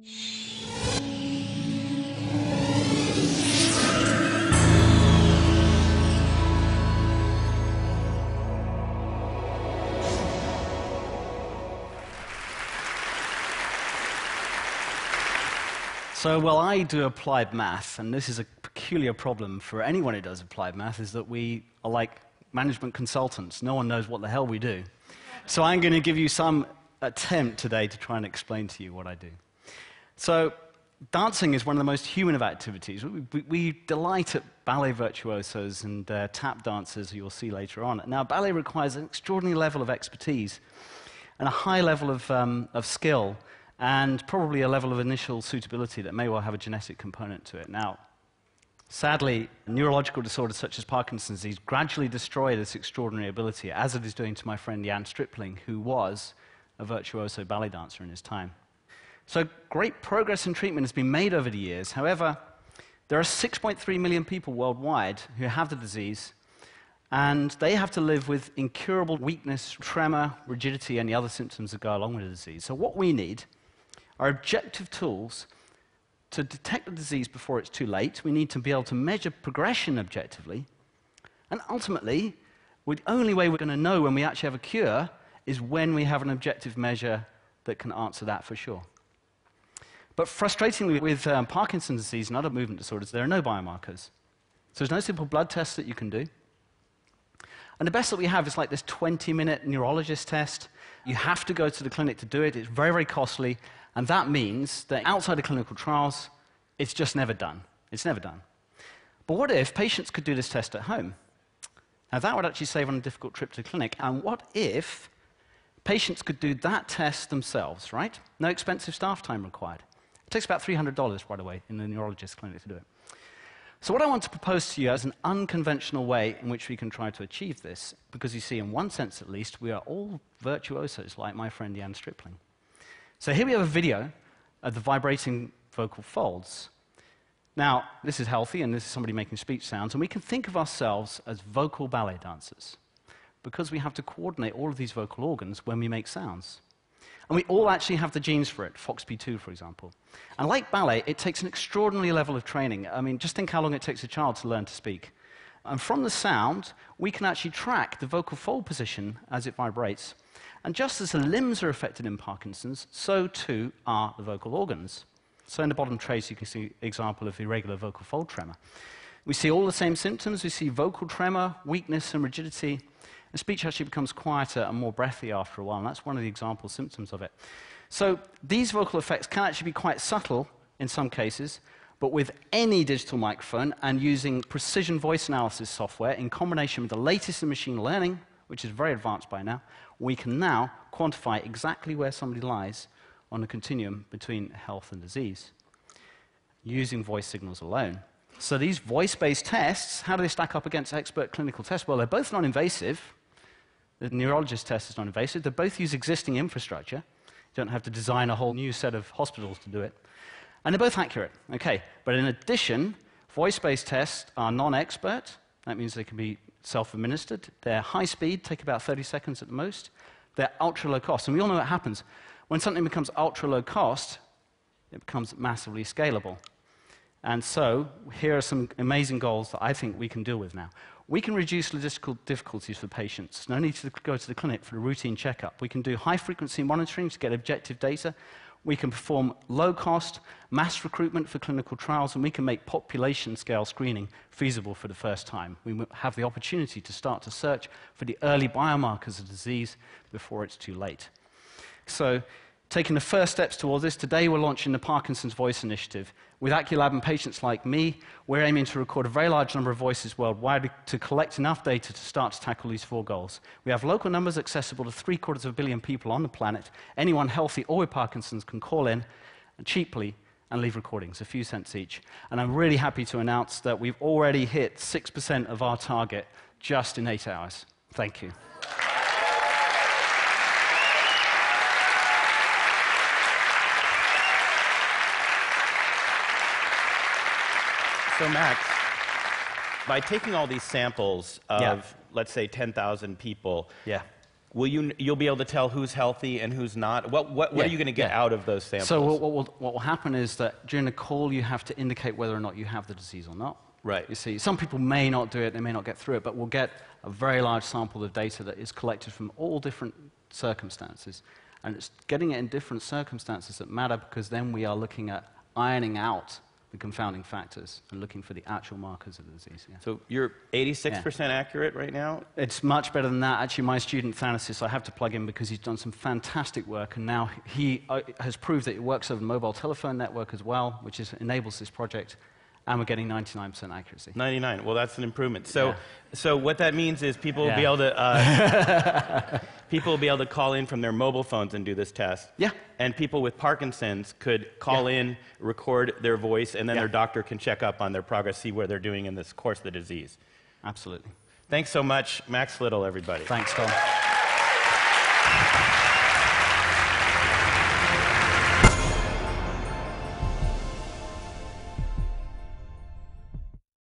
So, well, I do applied math, and this is a peculiar problem for anyone who does applied math, is that we are like management consultants. No one knows what the hell we do. So I'm going to give you some attempt today to try and explain to you what I do. So dancing is one of the most human of activities. We delight at ballet virtuosos and tap dancers, you'll see later on. Now, ballet requires an extraordinary level of expertise and a high level of skill, and probably a level of initial suitability that may well have a genetic component to it. Now, sadly, neurological disorders such as Parkinson's disease gradually destroy this extraordinary ability, as it is doing to my friend Jan Stripling, who was a virtuoso ballet dancer in his time. So great progress in treatment has been made over the years. However, there are 6.3 million people worldwide who have the disease, and they have to live with incurable weakness, tremor, rigidity, and the other symptoms that go along with the disease. So what we need are objective tools to detect the disease before it's too late. We need to be able to measure progression objectively. And ultimately, the only way we're going to know when we actually have a cure is when we have an objective measure that can answer that for sure. But frustratingly, with Parkinson's disease and other movement disorders, there are no biomarkers. So there's no simple blood test that you can do. And the best that we have is like this 20-minute neurologist test. You have to go to the clinic to do it. It's very, very costly. And that means that outside of clinical trials, it's just never done. It's never done. But what if patients could do this test at home? Now, that would actually save on a difficult trip to the clinic. And what if patients could do that test themselves, right? No expensive staff time required. It takes about $300, by the way, in the neurologist clinic to do it. So what I want to propose to you is an unconventional way in which we can try to achieve this, because you see, in one sense at least, we are all virtuosos like my friend Jan Stripling. So here we have a video of the vibrating vocal folds. Now, this is healthy, and this is somebody making speech sounds, and we can think of ourselves as vocal ballet dancers, because we have to coordinate all of these vocal organs when we make sounds. And we all actually have the genes for it, FOXP2, for example. And like ballet, it takes an extraordinary level of training. I mean, just think how long it takes a child to learn to speak. And from the sound, we can actually track the vocal fold position as it vibrates. And just as the limbs are affected in Parkinson's, so too are the vocal organs. So in the bottom trace, you can see an example of irregular vocal fold tremor. We see all the same symptoms. We see vocal tremor, weakness, and rigidity. And speech actually becomes quieter and more breathy after a while, and that's one of the example symptoms of it. So these vocal effects can actually be quite subtle in some cases, but with any digital microphone and using precision voice analysis software in combination with the latest in machine learning, which is very advanced by now, we can now quantify exactly where somebody lies on the continuum between health and disease using voice signals alone. So these voice-based tests, how do they stack up against expert clinical tests? Well, they're both non-invasive. The neurologist test is non-invasive. They both use existing infrastructure. You don't have to design a whole new set of hospitals to do it. And they're both accurate. Okay, but in addition, voice-based tests are non-expert. That means they can be self-administered. They're high speed, take about 30 seconds at the most. They're ultra-low cost. And we all know what happens. When something becomes ultra-low cost, it becomes massively scalable. And so here are some amazing goals that I think we can deal with now. We can reduce logistical difficulties for patients. No need to go to the clinic for a routine checkup. We can do high-frequency monitoring to get objective data. We can perform low-cost mass recruitment for clinical trials, and we can make population-scale screening feasible for the first time. We have the opportunity to start to search for the early biomarkers of disease before it's too late. So, taking the first steps towards this, today we're launching the Parkinson's Voice Initiative. With Aculab and patients like me, we're aiming to record a very large number of voices worldwide to collect enough data to start to tackle these 4 goals. We have local numbers accessible to 750 million people on the planet. Anyone healthy or with Parkinson's can call in cheaply and leave recordings, a few cents each. And I'm really happy to announce that we've already hit 6% of our target just in 8 hours. Thank you. So, Max, by taking all these samples of, let's say, 10,000 people, you'll be able to tell who's healthy and who's not? What are you going to get out of those samples? So what will happen is that during the call, you have to indicate whether or not you have the disease or not. Right. You see, some people may not do it, they may not get through it, but we'll get a very large sample of data that is collected from all different circumstances. And it's getting it in different circumstances that matter, because then we are looking at ironing out the confounding factors and looking for the actual markers of the disease. Yeah. So you're 86% accurate right now? It's much better than that. Actually, my student Thanasis, I have to plug in because he's done some fantastic work, and now he has proved that it works over the mobile telephone network as well, which enables this project, and we're getting 99% accuracy. 99. Well, that's an improvement. So, so what that means is people will be able to call in from their mobile phones and do this test. Yeah. And people with Parkinson's could call in, record their voice, and then their doctor can check up on their progress, see where they're doing in this course of the disease. Absolutely. Thanks so much, Max Little, everybody. Thanks, Tom.